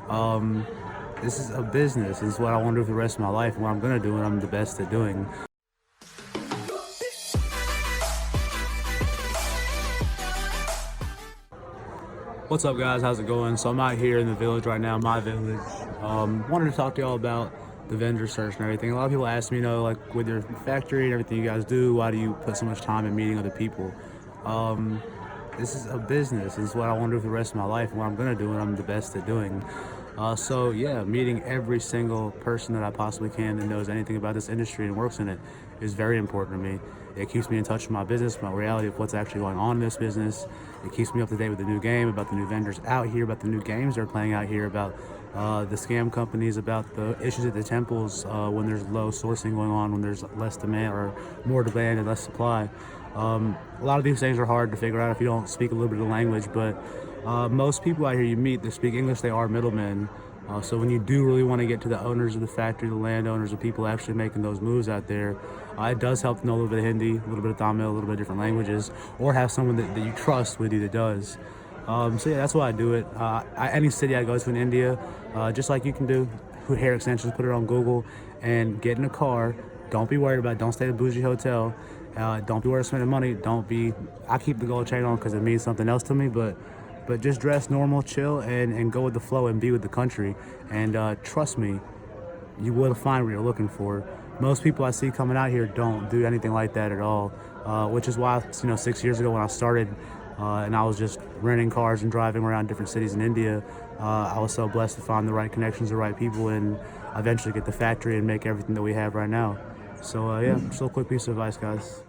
Um, this is a business. This is what I want to do for the rest of my life, and what I'm gonna do, and I'm the best at doing. What's up, guys? How's it going? So I'm out here in the village right now, my village. Wanted to talk to y'all about the vendor search and everything. A lot of people ask me, like with your factory and everything you guys do, why do you put so much time in meeting other people? Um, this is a business. This is what I want to do for the rest of my life, and what I'm gonna do, and I'm the best at doing. So yeah, meeting every single person that I possibly can that knows anything about this industry and works in it is very important to me. It keeps me in touch with my business, my reality of what's actually going on in this business. It keeps me up to date with the new game, about the new vendors out here, about the new games they're playing out here, about the scam companies, about the issues at the temples when there's low sourcing going on, when there's less demand or more demand and less supply. A lot of these things are hard to figure out if you don't speak a little bit of the language, but most people out here you meet that speak English, they are middlemen. So when you do really want to get to the owners of the factory, the landowners, the people actually making those moves out there, it does help to know a little bit of Hindi, a little bit of Tamil, a little bit of different languages, or have someone that you trust with you that does. So yeah, that's why I do it. Any city I go to in India, just like you can do, hair extensions, put it on Google, and get in a car. Don't be worried about it. Don't stay at a bougie hotel. Don't be worried about spending money. I keep the gold chain on because it means something else to me, but just dress normal, chill, and go with the flow and be with the country. And trust me, you will find what you're looking for. Most people I see coming out here don't do anything like that at all, which is why 6 years ago when I started and I was just renting cars and driving around different cities in India, I was so blessed to find the right connections, the right people, and eventually get the factory and make everything that we have right now. So yeah, just a quick piece of advice, guys.